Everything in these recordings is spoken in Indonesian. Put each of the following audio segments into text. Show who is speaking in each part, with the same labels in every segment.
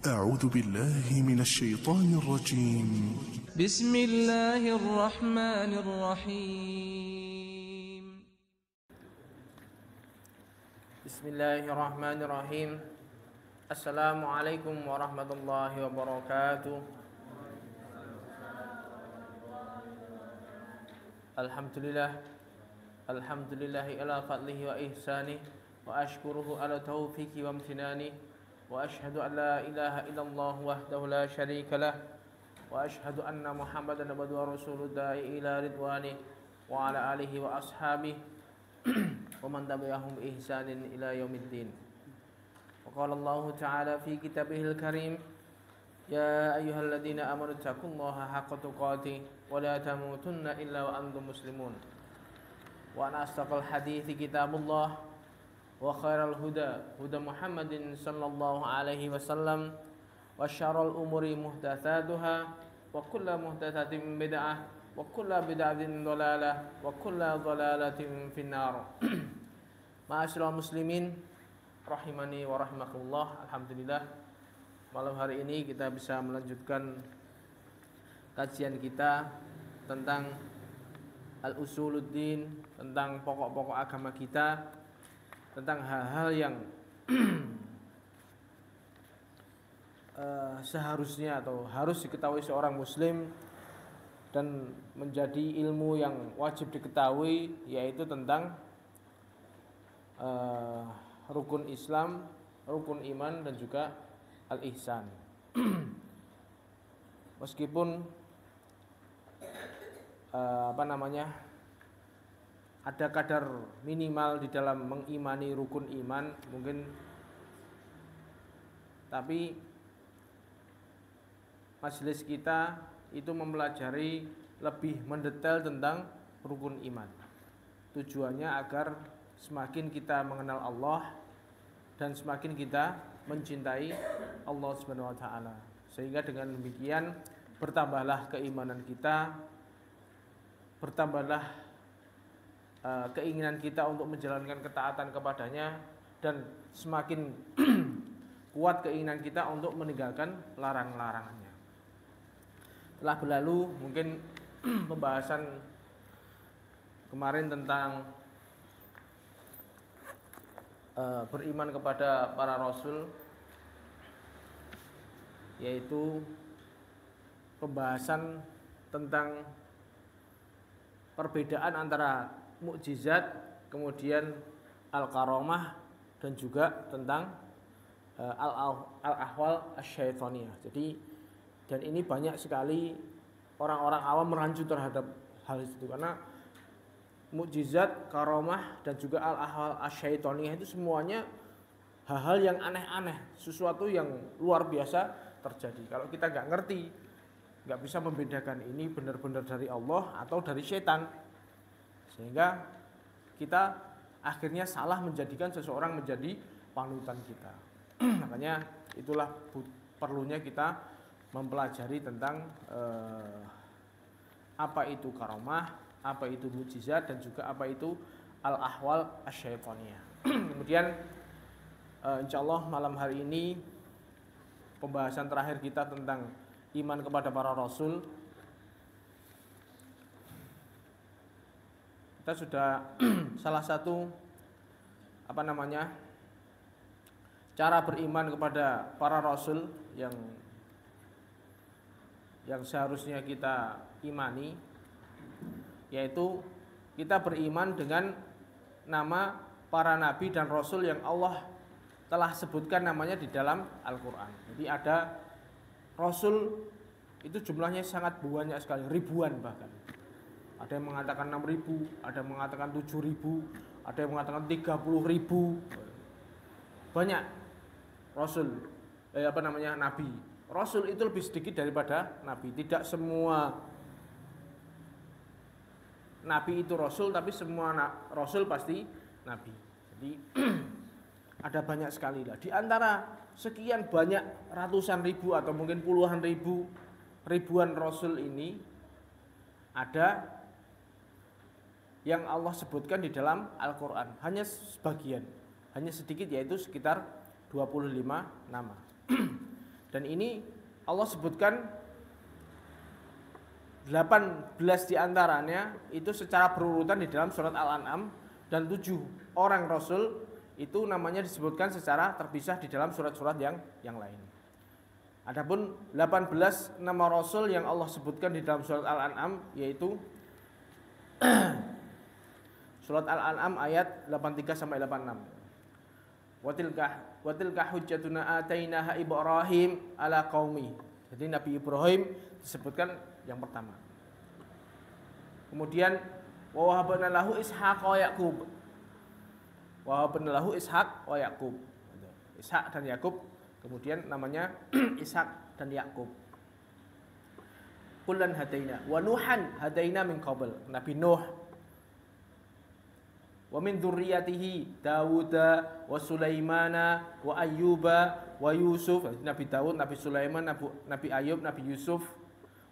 Speaker 1: أعوذ بالله من الشيطان الرجيم.
Speaker 2: بسم الله الرحمن الرحيم.
Speaker 3: بسم الله الرحمن الرحيم. السلام عليكم ورحمة الله وبركاته. Alhamdulillah ala fadlihi wa ihsanih, wa ashkuruhu ala taufiqi wa amtinani, wa ashhadu an la ilaha illallah wahdahu la syarika lah, wa ashhadu anna Muhammadan abduhu wa rasuluhu da'i ila ridwani, wa ala alihi wa ashabihi wa man tabi'ahum bi ihsanin ila yaumiddin. Wa qala Allah ta'ala fi kitabihil karim, ya ayyuhalladzina amanu taqullaha haqqa tuqatih wa la tamutunna illa wa antum muslimun. Wa asdaqal hadithi kitabullah wa khairal huda Muhammadin sallallahu alaihi wasallam, wa syarrul umuri muhdatsatuha wa kullu muhdatsatin bid'ah wa kullu bid'atin dhalalah wa kullu dhalalatin finnar. Ma'asyiral muslimin rahimani wa rahimakumullah. Alhamdulillah, malam hari ini kita bisa melanjutkan kajian kita tentang al-usuluddin, tentang pokok-pokok agama kita, tentang hal-hal yang seharusnya atau harus diketahui seorang muslim dan menjadi ilmu yang wajib diketahui, yaitu tentang rukun Islam, rukun iman, dan juga al-ihsan. Meskipun ada kadar minimal di dalam mengimani rukun iman mungkin, tapi majelis kita itu mempelajari lebih mendetail tentang rukun iman. Tujuannya agar semakin kita mengenal Allah dan semakin kita mencintai Allah Subhanahu wa taala, sehingga dengan demikian bertambahlah keimanan kita, bertambahlah keinginan kita untuk menjalankan ketaatan kepadanya, dan semakin kuat keinginan kita untuk meninggalkan larang-larangannya. Telah berlalu mungkin pembahasan kemarin tentang beriman kepada para rasul, yaitu pembahasan tentang perbedaan antara mukjizat, kemudian al-karamah, dan juga tentang al-ahwal asy-syaitaniyah. Jadi, dan ini banyak sekali orang-orang awam merancu terhadap hal itu, karena mukjizat, karamah, dan juga al-ahwal asy-syaitaniyah itu semuanya hal-hal yang aneh-aneh, sesuatu yang luar biasa terjadi. Kalau kita nggak ngerti, nggak bisa membedakan ini benar-benar dari Allah atau dari setan, sehingga kita akhirnya salah menjadikan seseorang menjadi panutan kita. Makanya itulah perlunya kita mempelajari tentang apa itu karamah, apa itu mukjizat, dan juga apa itu al-ahwal asy-syaitaniyah. Kemudian insyaallah malam hari ini pembahasan terakhir kita tentang iman kepada para rasul. Kita sudah salah satu cara beriman kepada para rasul yang seharusnya kita imani, yaitu kita beriman dengan nama para nabi dan rasul yang Allah telah sebutkan namanya di dalam Al-Quran. Jadi ada rasul itu jumlahnya sangat banyak sekali, ribuan bahkan. Ada yang mengatakan 6.000, ada yang mengatakan 7.000, ada yang mengatakan 30.000. Banyak rasul, nabi. Rasul itu lebih sedikit daripada nabi. Tidak semua nabi itu rasul, tapi semua rasul pasti nabi. Jadi ada banyak sekali lah. Di antara sekian banyak ratusan ribu atau mungkin puluhan ribu, ribuan rasul ini, ada yang Allah sebutkan di dalam Al-Quran. Hanya sebagian, hanya sedikit, yaitu sekitar 25 nama. Dan ini Allah sebutkan 18 diantaranya itu secara berurutan di dalam surat Al-An'am, dan 7 orang Rasul itu namanya disebutkan secara terpisah di dalam surat-surat yang lain. Adapun 18 nama Rasul yang Allah sebutkan di dalam surat Al-An'am yaitu surat Al-An'am ayat 83 sampai 86. Watilka hujjatuna atainaha Ibrahim ala qaumi. Jadi Nabi Ibrahim disebutkan yang pertama. Kemudian wa wahabna lahu Ishaq wa Yaqub. Wa wahabna lahu Ishaq wa Yaqub. Ishaq dan Yakub, kemudian namanya Ishaq dan Yakub. Kullan hadaina wa Nuhan hadaina min qabl. Nabi Nuh. Wa min dzurriyyatihi Dawud wa Sulaimana wa Ayyuba wa Yusuf. Nabi Daud, Nabi Sulaiman, Nabi Ayub, Nabi Yusuf,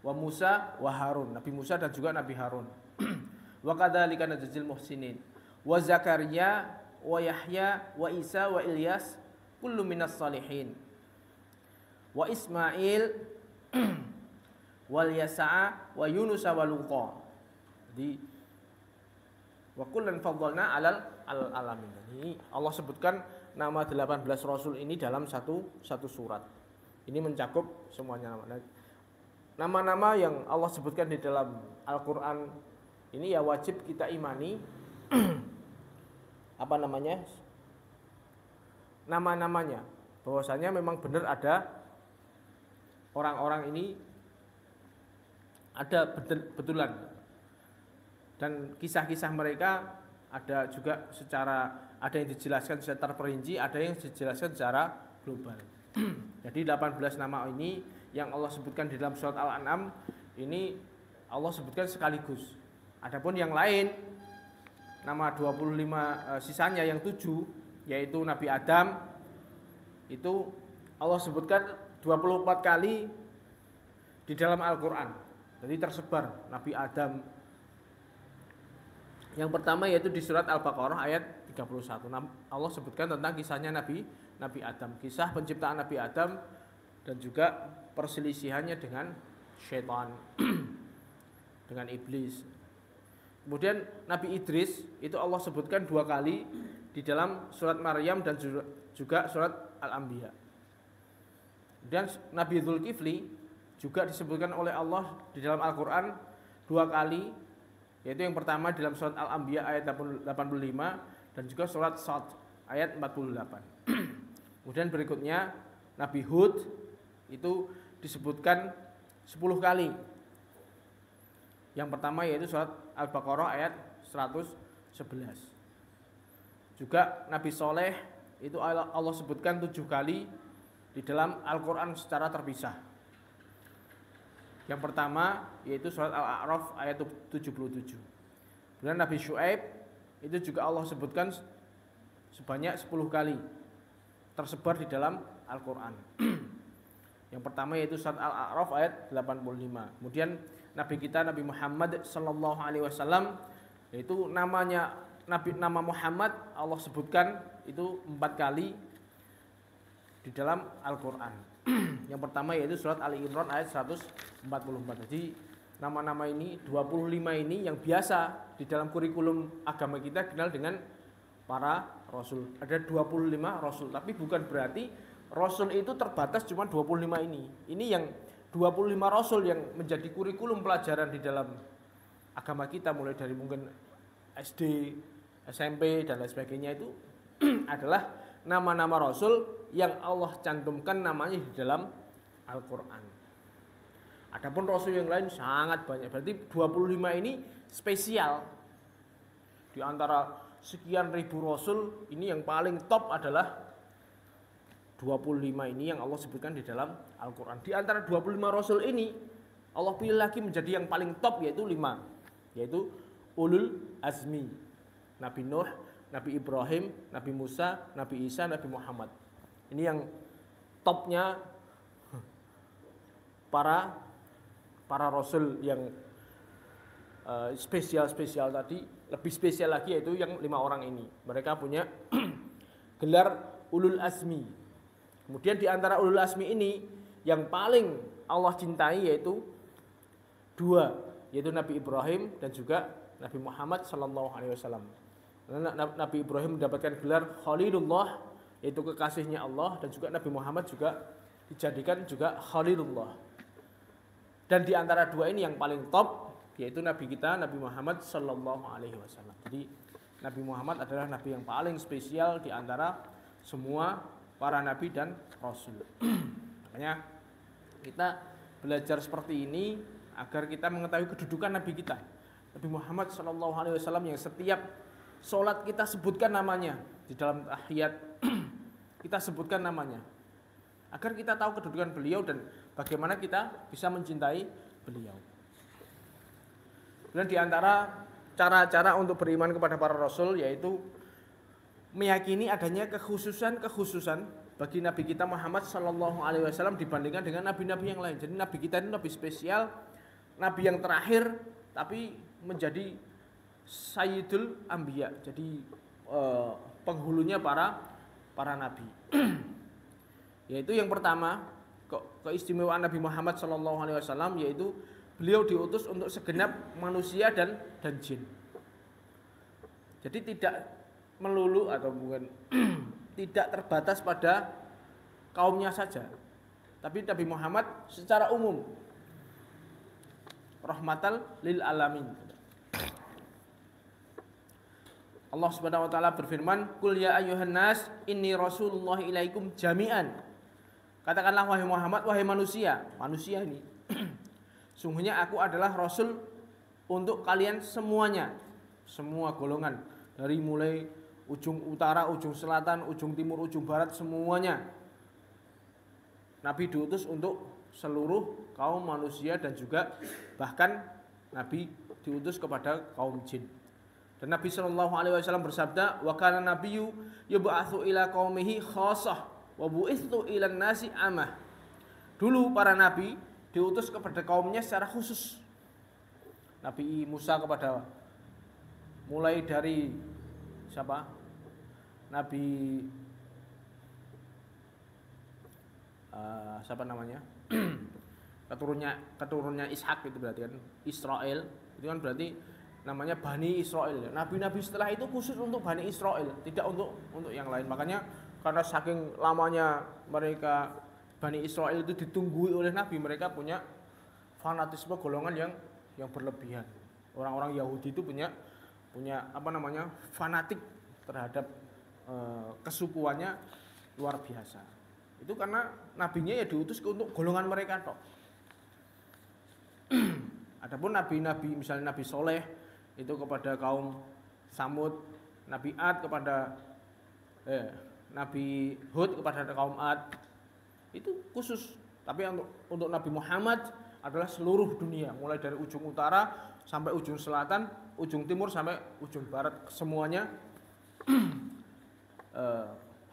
Speaker 3: wa Musa wa Harun. Nabi Musa dan juga Nabi Harun. Wa kadzalika najzil muhsinin. Wa Zakaria wa Yahya wa Isa wa Ilyas kullu minas salihin. Wa Ismail wal Yasa'a wa Yunus wa Luqa. Jadi wa kullan faddalna alal alamin. Ini Allah sebutkan nama 18 rasul ini dalam satu surat. Ini mencakup semuanya nama-nama yang Allah sebutkan di dalam Al-Qur'an. Ini ya wajib kita imani apa namanya? Nama-namanya. Bahwasanya memang benar ada orang-orang ini ada betulan. Dan kisah-kisah mereka ada juga ada yang dijelaskan secara terperinci, ada yang dijelaskan secara global. Jadi 18 nama ini yang Allah sebutkan di dalam surat Al-An'am ini Allah sebutkan sekaligus. Adapun yang lain nama 25 sisanya yang 7 yaitu Nabi Adam itu Allah sebutkan 24 kali di dalam Al-Qur'an. Jadi tersebar Nabi Adam. Yang pertama yaitu di surat Al-Baqarah ayat 31. Allah sebutkan tentang kisahnya Nabi Adam, kisah penciptaan Nabi Adam dan juga perselisihannya dengan syaitan, dengan iblis. Kemudian Nabi Idris itu Allah sebutkan 2 kali di dalam surat Maryam dan juga surat Al-Anbiya. Dan Nabi Dzulkifli juga disebutkan oleh Allah di dalam Al-Qur'an 2 kali, yaitu yang pertama di dalam surat Al-Anbiya ayat 85 dan juga surat Shad ayat 48. Kemudian berikutnya Nabi Hud itu disebutkan 10 kali. Yang pertama yaitu surat Al-Baqarah ayat 111. Juga Nabi Soleh itu Allah sebutkan 7 kali di dalam Al-Quran secara terpisah. Yang pertama yaitu surat Al-A'raf ayat 77. Kemudian Nabi Syuaib itu juga Allah sebutkan sebanyak 10 kali tersebar di dalam Al-Quran. Yang pertama yaitu surat Al-A'raf ayat 85. Kemudian Nabi kita Nabi Muhammad sallallahu alaihi wasallam yaitu nama Muhammad Allah sebutkan itu 4 kali di dalam Al-Quran. Yang pertama yaitu surat Ali Imran ayat 144. Jadi nama-nama ini 25 ini yang biasa di dalam kurikulum agama kita dikenal dengan para rasul. Ada 25 rasul, tapi bukan berarti rasul itu terbatas cuma 25 ini. Ini yang 25 rasul yang menjadi kurikulum pelajaran di dalam agama kita mulai dari mungkin SD, SMP dan lain sebagainya itu adalah nama-nama rasul yang Allah cantumkan namanya di dalam Al-Qur'an. Adapun rasul yang lain sangat banyak. Berarti 25 ini spesial. Di antara sekian ribu rasul ini yang paling top adalah 25 ini yang Allah sebutkan di dalam Al-Quran. Di antara 25 rasul ini Allah pilih lagi menjadi yang paling top yaitu 5. Yaitu Ulul Azmi, Nabi Nuh, Nabi Ibrahim, Nabi Musa, Nabi Isa, Nabi Muhammad. Ini yang topnya para rasul yang spesial tadi. Lebih spesial lagi yaitu yang 5 orang ini. Mereka punya gelar Ulul Azmi. Kemudian di antara Ulul Azmi ini yang paling Allah cintai yaitu dua, yaitu Nabi Ibrahim dan juga Nabi Muhammad sallallahu alaihi wasallam. Nabi Ibrahim mendapatkan gelar Khalilullah, yaitu kekasihnya Allah, dan juga Nabi Muhammad juga dijadikan juga Khalilullah. Dan di antara dua ini yang paling top yaitu Nabi kita Nabi Muhammad sallallahu alaihi wasallam. Jadi Nabi Muhammad adalah nabi yang paling spesial di antara semua para nabi dan rasul. Makanya kita belajar seperti ini agar kita mengetahui kedudukan nabi kita, Nabi Muhammad sallallahu alaihi wasallam, yang setiap sholat kita sebutkan namanya di dalam tahiyat. Kita sebutkan namanya agar kita tahu kedudukan beliau dan bagaimana kita bisa mencintai beliau. Dan di antara cara-cara untuk beriman kepada para rasul yaitu meyakini adanya kekhususan bagi nabi kita Muhammad sallallahu alaihi wasallam dibandingkan dengan nabi-nabi yang lain. Jadi nabi kita ini nabi spesial, nabi yang terakhir tapi menjadi Sayyidul Anbiya. Jadi penghulunya para nabi. Yaitu yang pertama, keistimewaan Nabi Muhammad SAW yaitu beliau diutus untuk segenap manusia dan jin. Jadi tidak melulu atau bukan tidak terbatas pada kaumnya saja, tapi Nabi Muhammad secara umum rahmatal lil alamin. Allah Subhanahu wa taala berfirman, "Qul ya ayyuhan nas, inni rasulullah ilaikum jami'an." Katakanlah wahai Muhammad, wahai manusia ini. Sungguhnya aku adalah rasul untuk kalian semuanya, semua golongan, dari mulai ujung utara, ujung selatan, ujung timur, ujung barat, semuanya. Nabi diutus untuk seluruh kaum manusia dan juga bahkan Nabi diutus kepada kaum jin. Dan Nabi sallallahu alaihi wasallam bersabda, "Wa kana nabiyyu yub'atsu ila qaumihi khassah wa bu'itsu ilan nasi amah." Dulu para nabi diutus kepada kaumnya secara khusus. Nabi Musa kepada mulai dari siapa? Nabi siapa namanya? keturunnya Ishak itu berarti kan Israel. Itu kan berarti namanya Bani Israel. Nabi-nabi setelah itu khusus untuk Bani Israel, tidak untuk yang lain. Makanya karena saking lamanya mereka Bani Israel itu ditunggui oleh Nabi, mereka punya fanatisme golongan yang berlebihan. Orang-orang Yahudi itu punya fanatik terhadap kesukuannya luar biasa. Itu karena nabinya ya diutus untuk golongan mereka toh. Adapun nabi-nabi misalnya Nabi Soleh itu kepada kaum Samud, Nabi Ad kepada Nabi Hud kepada kaum Ad, itu khusus. Tapi untuk Nabi Muhammad adalah seluruh dunia, mulai dari ujung utara sampai ujung selatan, ujung timur sampai ujung barat, semuanya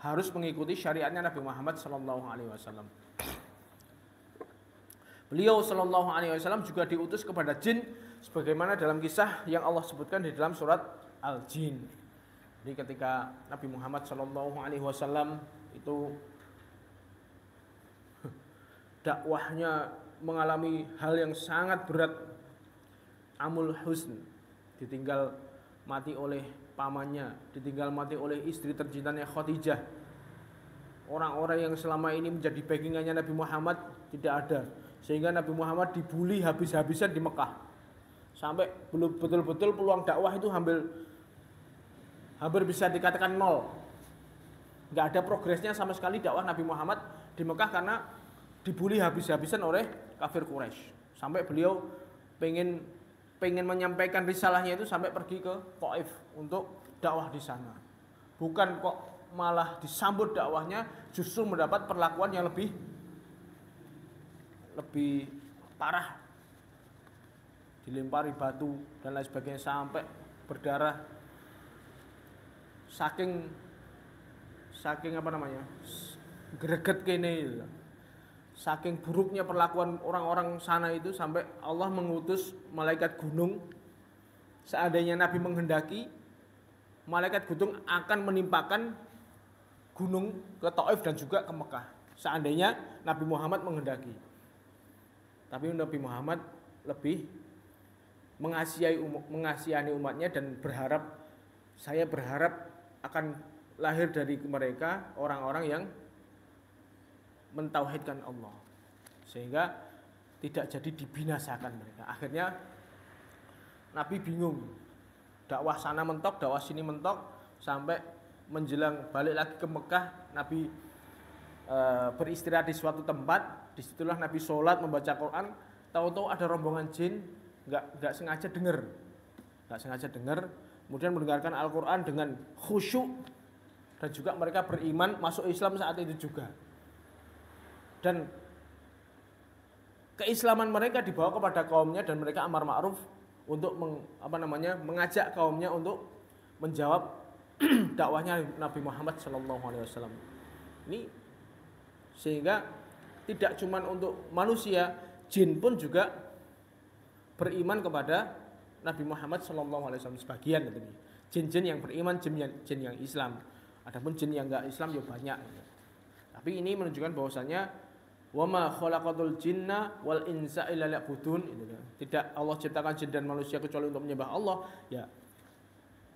Speaker 3: harus mengikuti syariatnya Nabi Muhammad SAW. Beliau SAW juga diutus kepada jin, sebagaimana dalam kisah yang Allah sebutkan di dalam surat Al-Jin. Jadi ketika Nabi Muhammad SAW itu dakwahnya mengalami hal yang sangat berat, amul husn, ditinggal mati oleh pamannya, ditinggal mati oleh istri tercintanya Khadijah. Orang-orang yang selama ini menjadi backingannya Nabi Muhammad tidak ada, sehingga Nabi Muhammad dibully habis-habisan di Mekah, sampai betul-betul peluang dakwah itu hampir bisa dikatakan nol. Nggak ada progresnya sama sekali dakwah Nabi Muhammad di Mekah karena dibully habis-habisan oleh kafir Quraisy. Sampai beliau pengen menyampaikan risalahnya itu sampai pergi ke Taif untuk dakwah di sana. Bukan kok malah disambut dakwahnya, justru mendapat perlakuan yang lebih parah. Dilempari batu dan lain sebagainya sampai berdarah. Saking greget kene. Saking buruknya perlakuan orang-orang sana itu sampai Allah mengutus malaikat gunung. Seandainya Nabi menghendaki, malaikat gunung akan menimpakan gunung ke Taif dan juga ke Mekah, seandainya Nabi Muhammad menghendaki. Tapi Nabi Muhammad lebih mengasihani umatnya dan saya berharap akan lahir dari mereka orang-orang yang mentauhidkan Allah, sehingga tidak jadi dibinasakan mereka. Akhirnya Nabi bingung, dakwah sana mentok, dakwah sini mentok, sampai menjelang balik lagi ke Mekah, Nabi beristirahat di suatu tempat. Disitulah Nabi sholat membaca Quran, tahu-tahu ada rombongan jin, nggak sengaja dengar, kemudian mendengarkan Al-Quran dengan khusyuk, dan juga mereka beriman masuk Islam saat itu juga. Dan keislaman mereka dibawa kepada kaumnya, dan mereka amar ma'ruf untuk mengajak kaumnya untuk menjawab dakwahnya Nabi Muhammad SAW. Ini sehingga tidak cuma untuk manusia, jin pun juga beriman kepada Nabi Muhammad SAW sebagian. Jin-jin yang beriman, jin yang Islam. Adapun jin yang enggak Islam ya banyak. Tapi ini menunjukkan bahwasanya wa ma khalaqatul jinna wal insa illa liya'budun. Tidak Allah ciptakan jin dan manusia kecuali untuk menyembah Allah. Ya,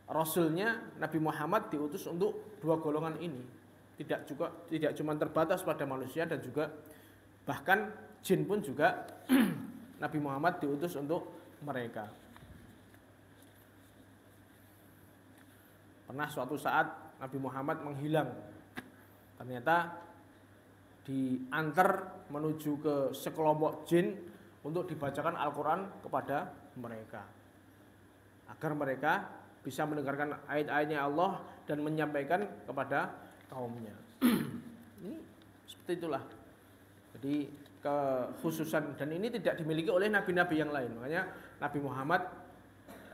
Speaker 3: Rasulnya Nabi Muhammad diutus untuk dua golongan ini. Tidak cuma terbatas pada manusia, dan juga bahkan jin pun juga Nabi Muhammad diutus untuk mereka. Pernah suatu saat Nabi Muhammad menghilang. Ternyata diantar menuju ke sekelompok jin untuk dibacakan Al-Quran kepada mereka, agar mereka bisa mendengarkan ayat-ayatnya Allah dan menyampaikan kepada kaumnya. Ini seperti itulah. Jadi kekhususan, dan ini tidak dimiliki oleh nabi-nabi yang lain. Makanya Nabi Muhammad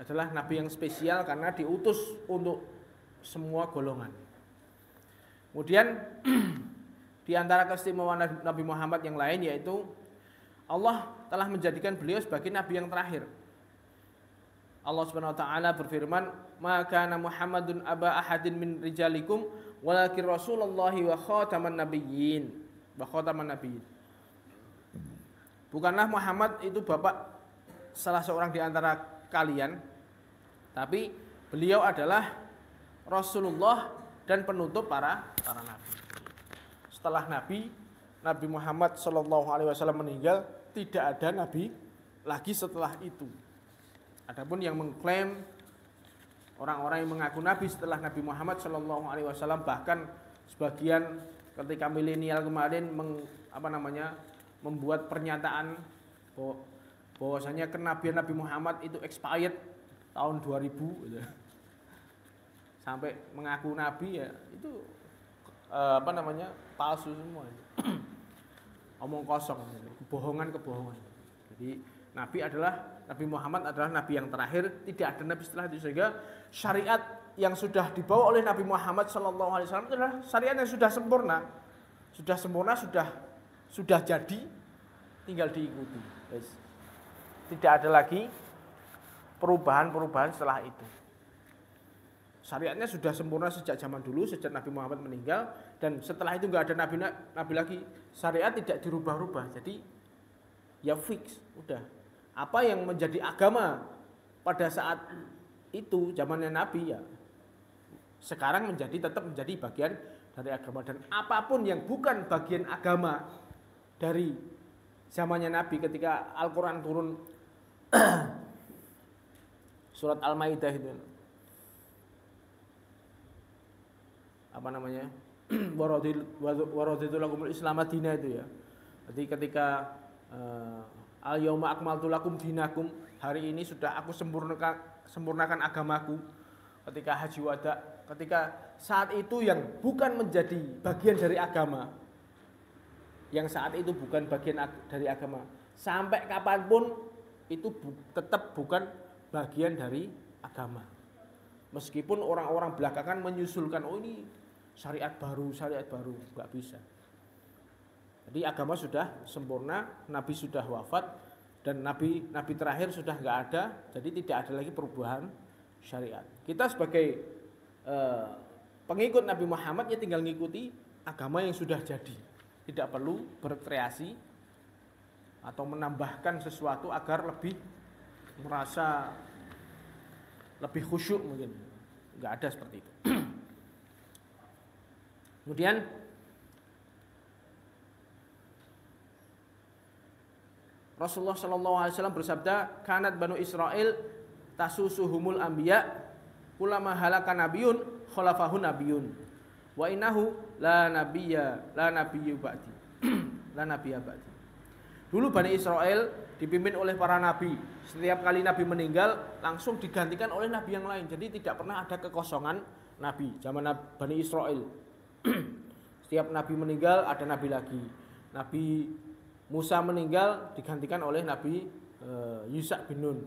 Speaker 3: adalah nabi yang spesial karena diutus untuk semua golongan. Kemudian di antara keistimewaan Nabi Muhammad yang lain yaitu Allah telah menjadikan beliau sebagai nabi yang terakhir. Allah Subhanahu wa taala berfirman, "Ma kana Muhammadun aba ahadin min rijalikum walakin Rasulullahi wa khataman nabiyyin." Wa khataman nabiyyin. Bukanlah Muhammad itu bapak salah seorang di antara kalian, tapi beliau adalah Rasulullah dan penutup para nabi. Setelah Nabi Muhammad SAW meninggal, tidak ada nabi lagi setelah itu. Adapun yang mengklaim, orang-orang yang mengaku nabi setelah Nabi Muhammad SAW, bahkan sebagian ketika milenial kemarin membuat pernyataan bahwasanya kenabian Nabi Muhammad itu expired tahun 2000 gitu. Sampai mengaku nabi, ya itu palsu semua. Omong kosong, kebohongan. Jadi Nabi Muhammad adalah nabi yang terakhir, tidak ada nabi setelah itu, sehingga syariat yang sudah dibawa oleh Nabi Muhammad SAW itu adalah syariat yang sudah sempurna, sudah jadi, tinggal diikuti. Tidak ada lagi perubahan setelah itu. Syariatnya sudah sempurna sejak zaman dulu, sejak Nabi Muhammad meninggal, dan setelah itu nggak ada nabi lagi. Syariat tidak dirubah-rubah, jadi ya fix, udah. Apa yang menjadi agama pada saat itu zamannya Nabi, ya sekarang tetap menjadi bagian dari agama. Dan apapun yang bukan bagian agama dari zamannya Nabi, ketika Al-Quran turun surat Al-Maidah itu, waraditu lakumul Islam madina itu ya. Jadi ketika al-yauma akmaltu lakum dinakum, hari ini sudah aku sempurnakan agamaku. Ketika haji wada, ketika saat itu yang bukan menjadi bagian dari agama, yang saat itu bukan bagian dari agama, sampai kapanpun itu tetap bukan bagian dari agama. Meskipun orang-orang belakangan menyusulkan, oh ini syariat baru, nggak bisa. Jadi agama sudah sempurna, Nabi sudah wafat, dan Nabi terakhir sudah nggak ada, jadi tidak ada lagi perubahan syariat. Kita sebagai pengikut Nabi Muhammad ya tinggal ngikuti agama yang sudah jadi. tidak perlu berkreasi atau menambahkan sesuatu agar lebih merasa lebih khusyuk mungkin. Enggak ada seperti itu. Kemudian Rasulullah SAW bersabda, "Kanat Banu Israil tasusuhumul anbiya, ulama halaka nabiyun khalafahun nabiyun. Wa innahu la nabiyyu ba'di." La nabiyya ba'di. Dulu Bani Israel dipimpin oleh para nabi. Setiap kali nabi meninggal langsung digantikan oleh nabi yang lain. Jadi tidak pernah ada kekosongan nabi zaman Bani Israel. Setiap nabi meninggal ada nabi lagi. Nabi Musa meninggal digantikan oleh Nabi Yusha bin Nun.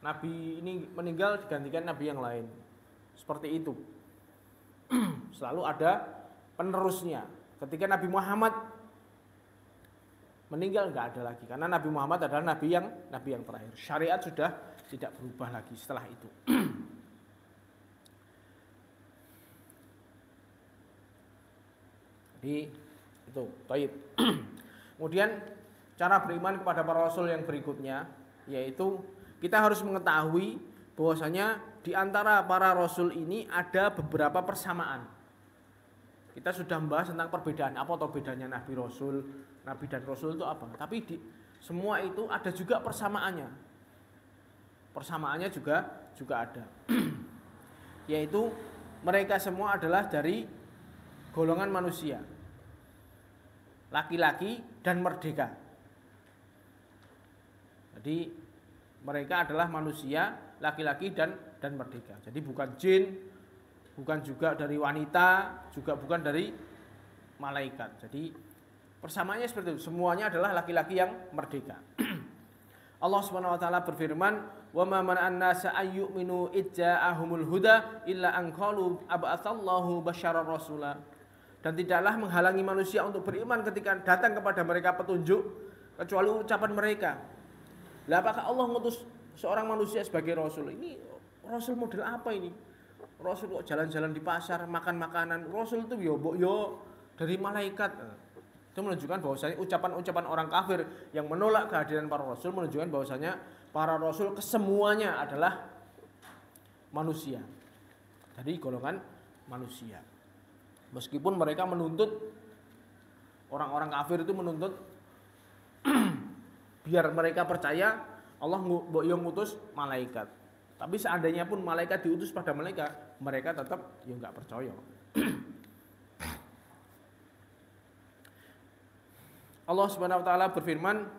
Speaker 3: Nabi ini meninggal digantikan nabi yang lain. Seperti itu. Selalu ada penerusnya. Ketika Nabi Muhammad meninggal enggak ada lagi karena Nabi Muhammad adalah nabi yang terakhir. Syariat sudah tidak berubah lagi setelah itu. Jadi itu taib. Kemudian cara beriman kepada para rasul yang berikutnya yaitu kita harus mengetahui bahwasanya di antara para rasul ini ada beberapa persamaan. Kita sudah membahas tentang perbedaan apa atau bedanya nabi dan rasul itu apa. Tapi semua itu ada juga persamaannya. Persamaannya juga ada. Yaitu mereka semua adalah dari golongan manusia. Laki-laki dan merdeka. Jadi mereka adalah manusia, laki-laki dan merdeka. Jadi bukan jin, bukan juga dari wanita, juga bukan dari malaikat. Jadi persamaannya seperti itu. Semuanya adalah laki-laki yang merdeka. Allah Subhanahu wa taala berfirman, "Wa ma mana'an nasa ayyuminu idza'ahumul huda illa an qalu ab'atsallahu basyarar rasula." Dan tidaklah menghalangi manusia untuk beriman ketika datang kepada mereka petunjuk kecuali ucapan mereka. Lah apakah Allah mengutus seorang manusia sebagai rasul? Ini rasul model apa ini? Rasul kok jalan-jalan di pasar, makan makanan. Rasul itu yo dari malaikat. Itu menunjukkan bahwasanya ucapan-ucapan orang kafir yang menolak kehadiran para rasul menunjukkan bahwasanya para rasul kesemuanya adalah manusia. Dari golongan manusia. Meskipun mereka menuntut, orang-orang kafir itu menuntut biar mereka percaya Allah yang ngutus malaikat. Tapi seandainya pun malaikat diutus pada mereka tetap ya nggak percaya. Allah Subhanahu wa taala berfirman,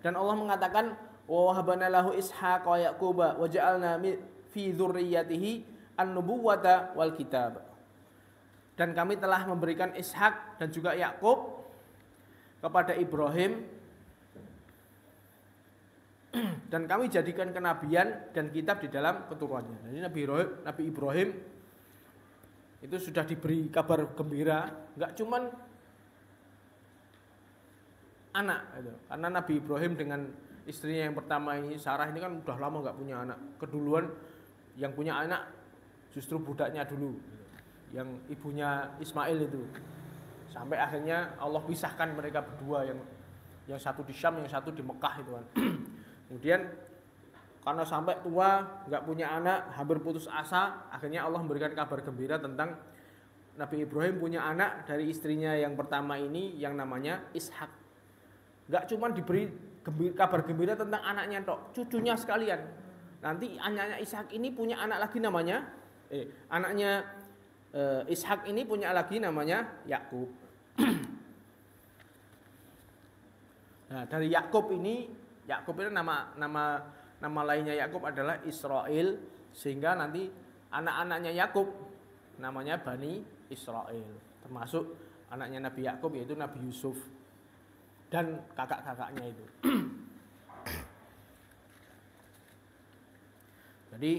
Speaker 3: dan Allah mengatakan, "Wa wahabna lahu Ishaqa wa Yaquba wa ja'alna fi dzurriyyatihi an-nubuwwata wal kitab." Dan kami telah memberikan Ishak dan juga Yakub kepada Ibrahim dan kami jadikan kenabian dan kitab di dalam keturunannya. Jadi Nabi Ibrahim itu sudah diberi kabar gembira, enggak cuman anak gitu. Karena Nabi Ibrahim dengan istrinya yang pertama ini Sarah ini kan udah lama enggak punya anak. Keduluan yang punya anak justru budaknya dulu. Yang ibunya Ismail itu, sampai akhirnya Allah pisahkan mereka berdua, yang satu di Syam, yang satu di Mekah itu kan. Kemudian karena sampai tua nggak punya anak, hampir putus asa, akhirnya Allah memberikan kabar gembira tentang Nabi Ibrahim punya anak dari istrinya yang pertama ini yang namanya Ishak. Nggak cuma diberi kabar gembira tentang anaknya tok, cucunya sekalian. Nanti anaknya Ishak ini punya anak lagi namanya anaknya Ishak ini punya lagi namanya Yakub. Nah, dari Yakub ini nama lainnya Yakub adalah Israel, sehingga nanti anak-anaknya Yakub namanya Bani Israel, termasuk anaknya Nabi Yakub yaitu Nabi Yusuf dan kakak-kakaknya itu. Jadi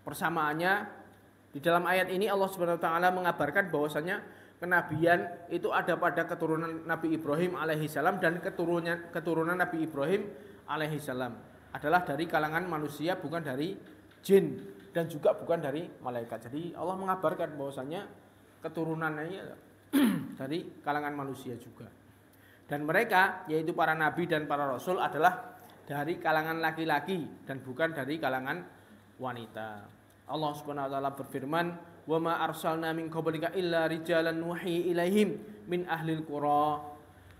Speaker 3: persamaannya di dalam ayat ini Allah Subhanahu wa taala mengabarkan bahwasanya kenabian itu ada pada keturunan Nabi Ibrahim alaihissalam dan keturunan Nabi Ibrahim alaihissalam adalah dari kalangan manusia, bukan dari jin dan juga bukan dari malaikat. Jadi Allah mengabarkan bahwasanya keturunannya dari kalangan manusia juga. Dan mereka yaitu para nabi dan para rasul adalah dari kalangan laki-laki dan bukan dari kalangan wanita. Allah Subhanahu wa taala berfirman, "Wa ma arsalna min qablika illa rijalan nuhi ilaihim min ahlil qura."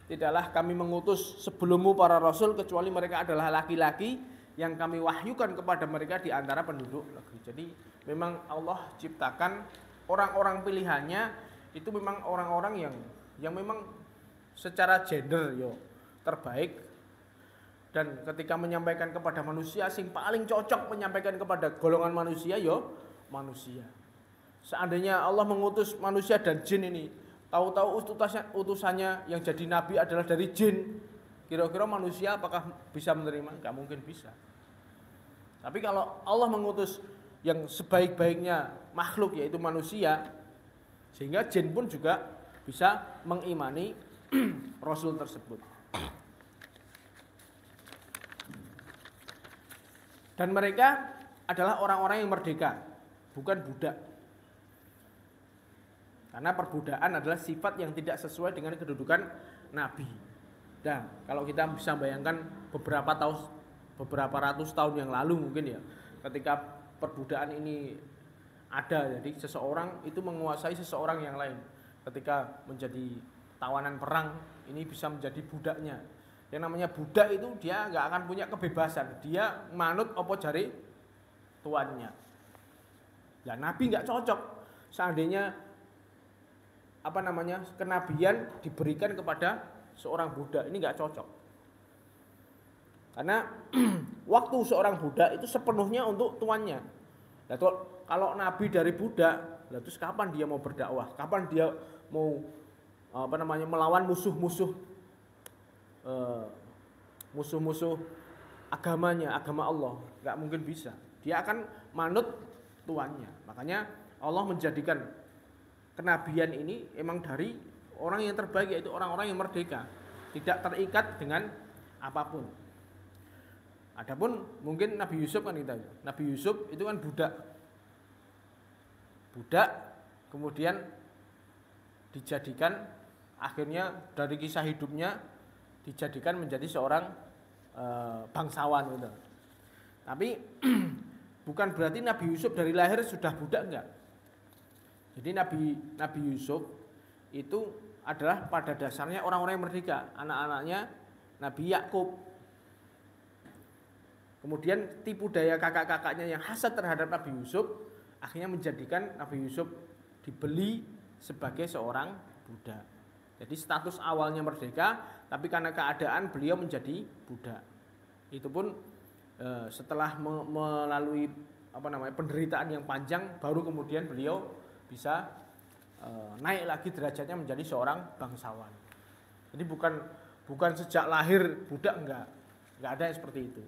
Speaker 3: Tidaklah kami mengutus sebelummu para rasul kecuali mereka adalah laki-laki yang kami wahyukan kepada mereka di antara penduduk negeri. Jadi memang Allah ciptakan orang-orang pilihannya itu memang orang-orang yang memang secara gender terbaik, dan ketika menyampaikan kepada manusia sing paling cocok menyampaikan kepada golongan manusia manusia. Seandainya Allah mengutus manusia dan jin ini, tahu-tahu utusannya yang jadi nabi adalah dari jin, kira-kira manusia apakah bisa menerima? Enggak mungkin bisa. Tapi kalau Allah mengutus yang sebaik-baiknya makhluk yaitu manusia, sehingga jin pun juga bisa mengimani Rasul tersebut. Dan mereka adalah orang-orang yang merdeka, bukan budak. Karena perbudakan adalah sifat yang tidak sesuai dengan kedudukan Nabi. Dan kalau kita bisa bayangkan beberapa ratus tahun yang lalu mungkin ya, ketika perbudakan ini ada, jadi seseorang itu menguasai seseorang yang lain. Ketika menjadi tawanan perang, ini bisa menjadi budaknya. Yang namanya budak itu dia nggak akan punya kebebasan, dia manut opo jari tuannya. Ya Nabi nggak cocok. Seandainya kenabian diberikan kepada seorang budak, ini nggak cocok. Karena waktu seorang budak itu sepenuhnya untuk tuannya. Nah, kalau Nabi dari budak, terus kapan dia mau berdakwah? Kapan dia mau melawan musuh-musuh agamanya, agama Allah? Nggak mungkin bisa. Dia akan manut tuannya. Makanya Allah menjadikan kenabian ini emang dari orang yang terbaik, yaitu orang-orang yang merdeka, tidak terikat dengan apapun. Adapun mungkin Nabi Yusuf kan kita, Nabi Yusuf itu kan budak kemudian dijadikan, akhirnya dari kisah hidupnya dijadikan menjadi seorang bangsawan gitu. Tapi bukan berarti Nabi Yusuf dari lahir sudah budak, enggak. Jadi Nabi Yusuf itu adalah pada dasarnya orang-orang yang merdeka, anak-anaknya Nabi Yakub. Kemudian tipu daya kakak-kakaknya yang hasad terhadap Nabi Yusuf, akhirnya menjadikan Nabi Yusuf dibeli sebagai seorang budak. Jadi status awalnya merdeka, tapi karena keadaan beliau menjadi budak. Itu pun setelah melalui penderitaan yang panjang, baru kemudian beliau bisa naik lagi derajatnya menjadi seorang bangsawan. Jadi bukan sejak lahir budak, enggak ada yang seperti itu.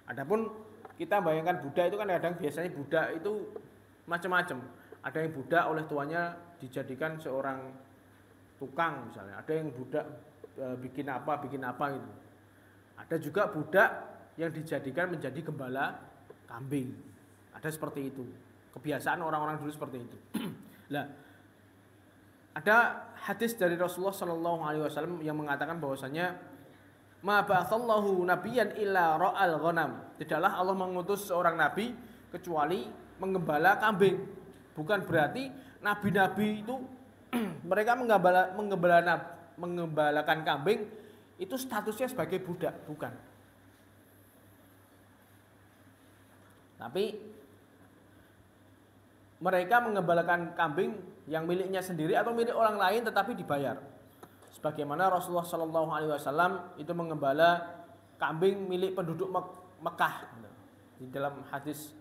Speaker 3: Adapun kita bayangkan budak itu kan kadang biasanya budak itu macam-macam. Ada yang budak oleh tuanya dijadikan seorang tukang misalnya. Ada yang budak bikin apa gitu. Ada juga budak yang dijadikan menjadi gembala kambing. Ada seperti itu. Kebiasaan orang-orang dulu seperti itu. Nah, ada hadis dari Rasulullah SAW yang mengatakan bahwasanya ma ba'atsallahu nabiyyan illa ra'al ghanam. Tidaklah Allah mengutus seorang nabi kecuali menggembala kambing. Bukan berarti nabi-nabi itu mereka menggembalakan kambing itu statusnya sebagai budak, bukan. Tapi mereka menggembalakan kambing yang miliknya sendiri atau milik orang lain tetapi dibayar. Sebagaimana Rasulullah SAW itu menggembala kambing milik penduduk Mekah. Di dalam hadis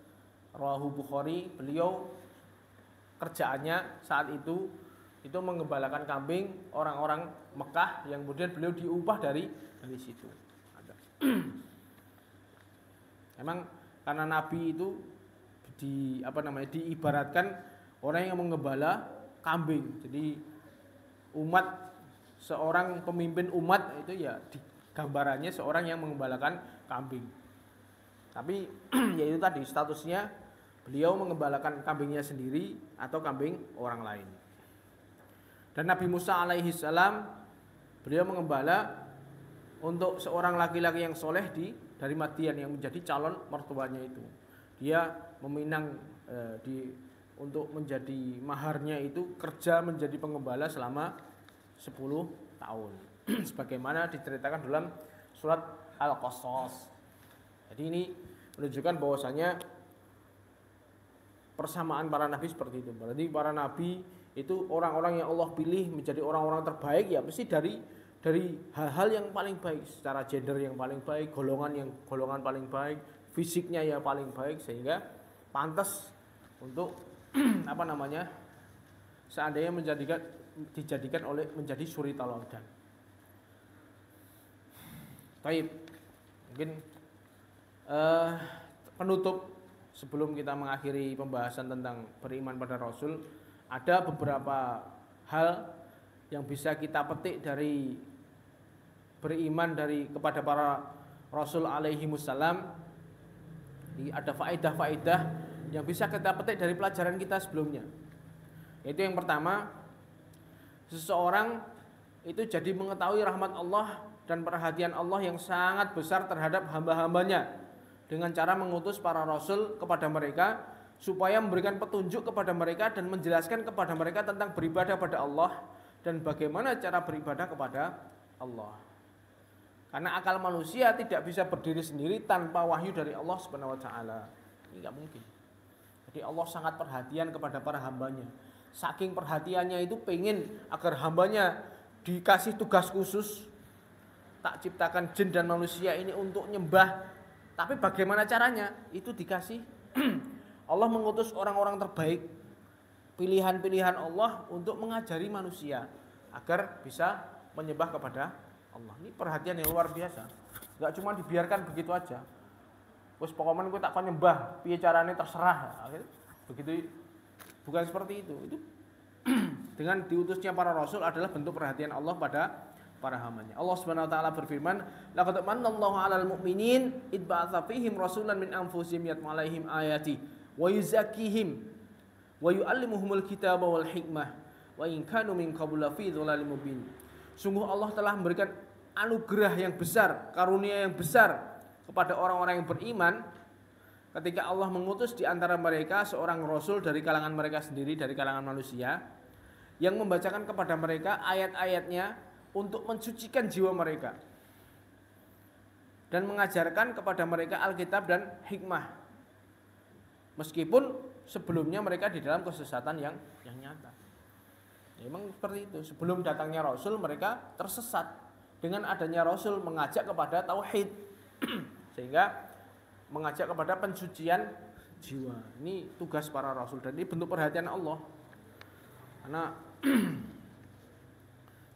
Speaker 3: Rawahu Bukhari, beliau kerjaannya saat itu menggembalakan kambing orang-orang Mekah yang kemudian beliau diupah dari situ. Memang karena Nabi itu diibaratkan orang yang menggembala kambing. Jadi seorang pemimpin umat itu ya gambarannya seorang yang mengembalakan kambing. Tapi yaitu tadi statusnya beliau mengembalakan kambingnya sendiri atau kambing orang lain. Dan Nabi Musa alaihi salam beliau mengembala untuk seorang laki-laki yang soleh dari Madian yang menjadi calon mertuanya itu. Dia meminang untuk menjadi maharnya itu kerja menjadi pengembala selama 10 tahun. Sebagaimana diceritakan dalam surat Al-Qasas. Jadi ini menunjukkan bahwasanya persamaan para nabi seperti itu. Berarti para nabi itu orang-orang yang Allah pilih menjadi orang-orang terbaik ya mesti dari hal-hal yang paling baik, secara gender yang paling baik, golongan paling baik, fisiknya ya paling baik, sehingga pantas untuk seandainya dijadikan menjadi suri tauladan. Baik, mungkin penutup sebelum kita mengakhiri pembahasan tentang beriman pada Rasul, ada beberapa hal yang bisa kita petik dari beriman kepada para Rasul alaihi wassalam. Ada faedah-faedah yang bisa kita petik dari pelajaran kita sebelumnya. Yaitu yang pertama, seseorang itu jadi mengetahui rahmat Allah dan perhatian Allah yang sangat besar terhadap hamba-hambanya dengan cara mengutus para rasul kepada mereka supaya memberikan petunjuk kepada mereka dan menjelaskan kepada mereka tentang beribadah pada Allah dan bagaimana cara beribadah kepada Allah. Karena akal manusia tidak bisa berdiri sendiri tanpa wahyu dari Allah Subhanahu wa taala. Ini enggak mungkin. Jadi Allah sangat perhatian kepada para hambanya. Saking perhatiannya itu pengen agar hambanya dikasih tugas khusus. Tak ciptakan jin dan manusia ini untuk nyembah. Tapi bagaimana caranya? Itu dikasih. Allah mengutus orang-orang terbaik, pilihan-pilihan Allah untuk mengajari manusia agar bisa menyembah kepada Allah. Ini perhatian yang luar biasa. Enggak cuma dibiarkan begitu aja. Wes pokoknya gue tak akan nyembah, piye carane terserah. Begitu, bukan seperti itu. Itu dengan diutusnya para rasul adalah bentuk perhatian Allah pada para hambanya. Allah Subhanahu wa taala berfirman, "Laqad manallahu 'alal mu'minin id ba'atsa fihim rasulan min anfusihim yatlu 'alaihim ayati wa yuzakkihim wa yu'allimuhumul kitaba wal hikmah wa in kanu min qablu fi dhalalin mubin." Sungguh Allah telah memberikan anugerah yang besar, karunia yang besar kepada orang-orang yang beriman ketika Allah mengutus di antara mereka seorang rasul dari kalangan mereka sendiri, dari kalangan manusia, yang membacakan kepada mereka ayat-ayatnya untuk mensucikan jiwa mereka dan mengajarkan kepada mereka Alkitab dan hikmah, meskipun sebelumnya mereka di dalam kesesatan yang nyata. Memang seperti itu. Sebelum datangnya Rasul mereka tersesat. Dengan adanya Rasul mengajak kepada tauhid, sehingga mengajak kepada pensucian jiwa. Ini tugas para Rasul dan ini bentuk perhatian Allah. Karena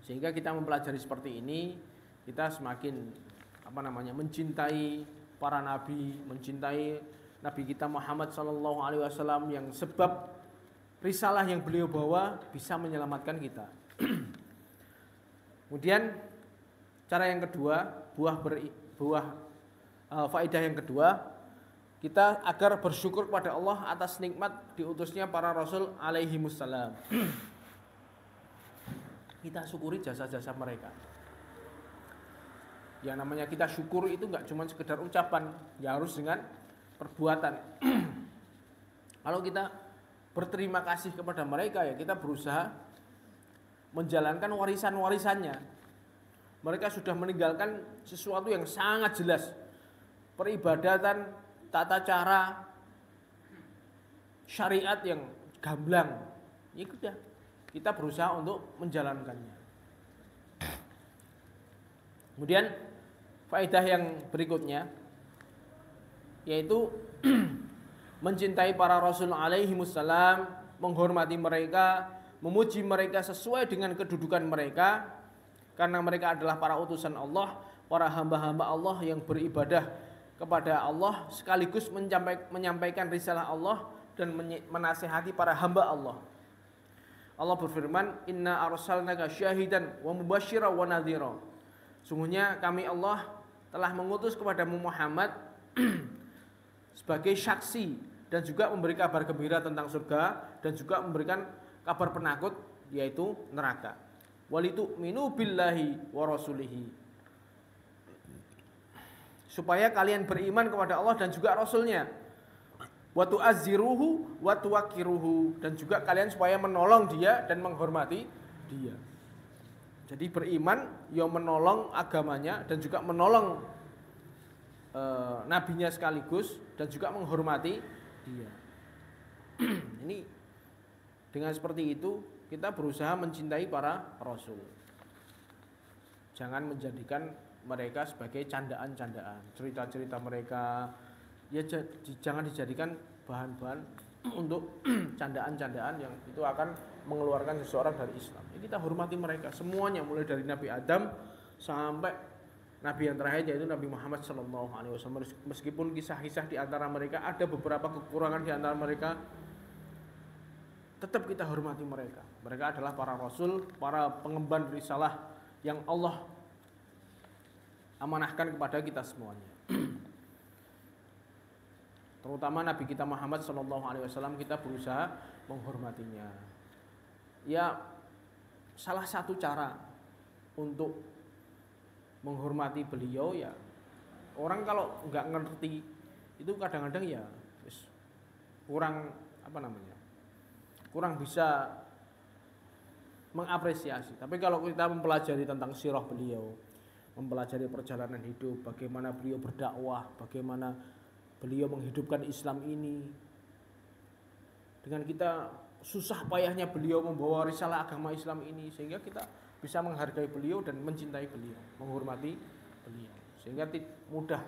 Speaker 3: sehingga kita mempelajari seperti ini, kita semakin mencintai para nabi, mencintai Nabi kita Muhammad SAW yang sebab risalah yang beliau bawa bisa menyelamatkan kita. Kemudian cara yang kedua, faedah yang kedua, kita agar bersyukur kepada Allah atas nikmat diutusnya para rasul alaihi wassalam. Kita syukuri jasa-jasa mereka. Yang namanya kita syukur itu enggak cuma sekedar ucapan, ya harus dengan perbuatan. Kalau kita berterima kasih kepada mereka, ya kita berusaha menjalankan warisan-warisannya. Mereka sudah meninggalkan sesuatu yang sangat jelas. Peribadatan, tata cara, syariat yang gamblang. Ya sudah, kita berusaha untuk menjalankannya. Kemudian faedah yang berikutnya yaitu mencintai para rasul alaihi wassalam, menghormati mereka, memuji mereka sesuai dengan kedudukan mereka, karena mereka adalah para utusan Allah, para hamba-hamba Allah yang beribadah kepada Allah sekaligus menyampaikan risalah Allah dan menasihati para hamba Allah. Allah berfirman, "Inna arsalnaka syahidan wa mubasysyiran wa nadhira." Sungguhnya kami Allah telah mengutus kepadamu Muhammad sebagai saksi dan juga memberi kabar gembira tentang surga dan juga memberikan kabar penakut yaitu neraka. Walitu'minu billahi wa rasulihi. Supaya kalian beriman kepada Allah dan juga Rasulnya. Wa tu'azziruhu wa tuwaqqiruhu, dan juga kalian supaya menolong dia dan menghormati dia. Jadi beriman yang menolong agamanya dan juga menolong nabinya sekaligus dan juga menghormati dia. Ini dengan seperti itu kita berusaha mencintai para rasul. Jangan menjadikan mereka sebagai candaan-candaan, cerita-cerita mereka ya jangan dijadikan bahan-bahan untuk candaan-candaan yang itu akan mengeluarkan seseorang dari Islam. Ya, kita hormati mereka semuanya, mulai dari Nabi Adam sampai Nabi yang terakhir yaitu Nabi Muhammad SAW. Meskipun kisah-kisah di antara mereka ada beberapa kekurangan di antara mereka, tetap kita hormati mereka. Mereka adalah para rasul, para pengemban risalah yang Allah amanahkan kepada kita semuanya. Terutama Nabi kita Muhammad SAW, kita berusaha menghormatinya. Ya, salah satu cara untuk menghormati beliau ya, orang kalau nggak ngerti itu kadang-kadang ya kurang kurang bisa mengapresiasi. Tapi kalau kita mempelajari tentang sirah beliau, mempelajari perjalanan hidup, bagaimana beliau berdakwah, bagaimana beliau menghidupkan Islam ini, dengan kita susah payahnya beliau membawa risalah agama Islam ini, sehingga kita bisa menghargai beliau dan mencintai beliau, menghormati beliau, sehingga mudah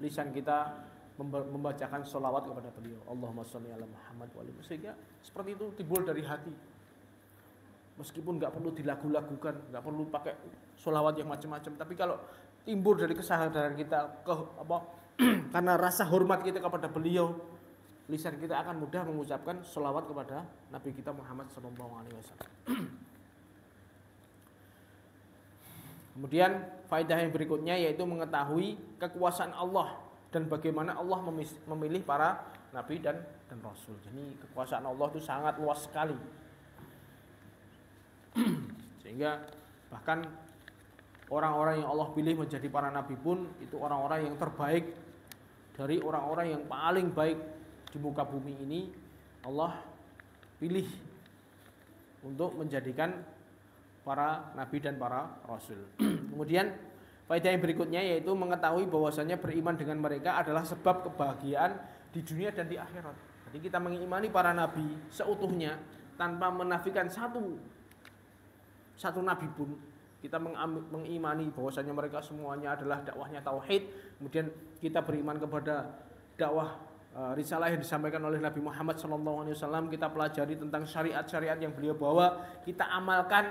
Speaker 3: lisan kita membacakan sholawat kepada beliau, Allahumma sholli ala Muhammad wa alihi, sehingga seperti itu timbul dari hati. Meskipun nggak perlu dilagu-lagukan, nggak perlu pakai sholawat yang macam-macam, tapi kalau timbul dari kesadaran kita karena rasa hormat kita kepada beliau, lisan kita akan mudah mengucapkan sholawat kepada Nabi kita Muhammad SAW. Kemudian faedah yang berikutnya yaitu mengetahui kekuasaan Allah dan bagaimana Allah memilih para nabi dan rasul. Jadi kekuasaan Allah itu sangat luas sekali. Sehingga bahkan orang-orang yang Allah pilih menjadi para nabi pun itu orang-orang yang terbaik dari orang-orang yang paling baik di muka bumi ini. Allah pilih untuk menjadikan para nabi dan para rasul. Kemudian faedah yang berikutnya yaitu mengetahui bahwasanya beriman dengan mereka adalah sebab kebahagiaan di dunia dan di akhirat. Jadi kita mengimani para nabi seutuhnya tanpa menafikan satu nabi pun. Kita mengimani bahwasanya mereka semuanya adalah dakwahnya tauhid. Kemudian kita beriman kepada dakwah risalah yang disampaikan oleh Nabi Muhammad SAW. Kita pelajari tentang syariat-syariat yang beliau bawa, kita amalkan.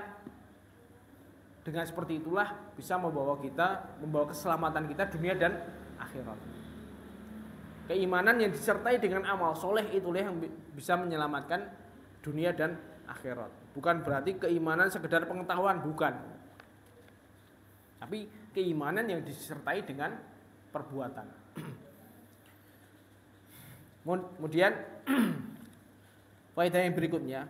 Speaker 3: Dengan seperti itulah bisa membawa keselamatan kita dunia dan akhirat. Keimanan yang disertai dengan amal soleh itulah yang bisa menyelamatkan dunia dan akhirat. Bukan berarti keimanan sekedar pengetahuan, bukan. Tapi keimanan yang disertai dengan perbuatan. Kemudian faedah yang berikutnya,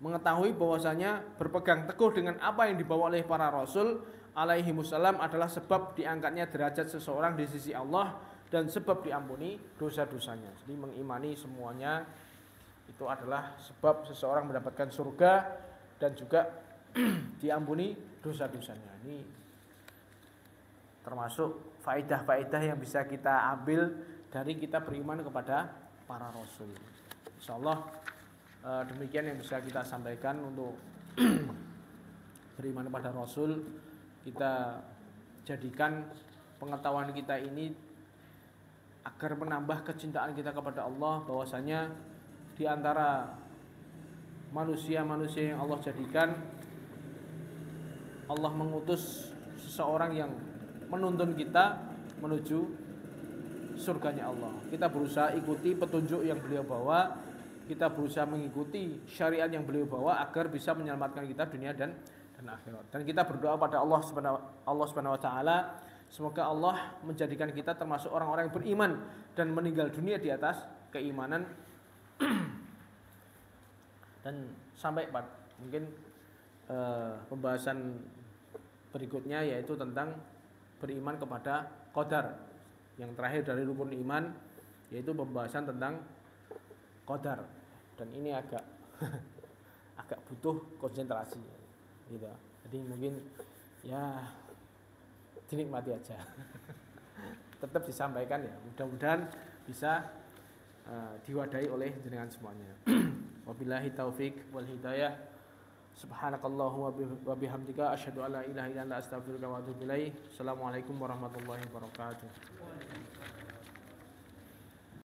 Speaker 3: mengetahui bahwasanya berpegang teguh dengan apa yang dibawa oleh para rasul alaihi wassalam adalah sebab diangkatnya derajat seseorang di sisi Allah dan sebab diampuni dosa-dosanya. Jadi mengimani semuanya itu adalah sebab seseorang mendapatkan surga dan juga diampuni dosa-dosanya. Ini termasuk faedah-faedah yang bisa kita ambil dari kita beriman kepada para rasul. Insyaallah demikian yang bisa kita sampaikan untuk beriman kepada rasul. Kita jadikan pengetahuan kita ini agar menambah kecintaan kita kepada Allah, bahwasanya di antara manusia-manusia yang Allah jadikan, Allah mengutus seseorang yang menuntun kita menuju surganya Allah. Kita berusaha ikuti petunjuk yang beliau bawa, kita berusaha mengikuti syariat yang beliau bawa agar bisa menyelamatkan kita dunia dan akhirat. Dan kita berdoa pada Allah Subhanahu wa taala, semoga Allah menjadikan kita termasuk orang-orang yang beriman dan meninggal dunia di atas keimanan dan sampai mungkin pembahasan berikutnya yaitu tentang beriman kepada qadar. Yang terakhir dari rukun iman yaitu pembahasan tentang qadar, dan ini agak agak butuh konsentrasi gitu. Jadi mungkin ya dinikmati aja. Tetap disampaikan ya, mudah-mudahan bisa diwadahi oleh jenengan semuanya. Wabillahi taufik wal hidayah. Subhanakallahumma wa bihamdika asyhadu an la ilaha illa anta astaghfiruka wa atubu ilaik. Assalamualaikum warahmatullahi wabarakatuh.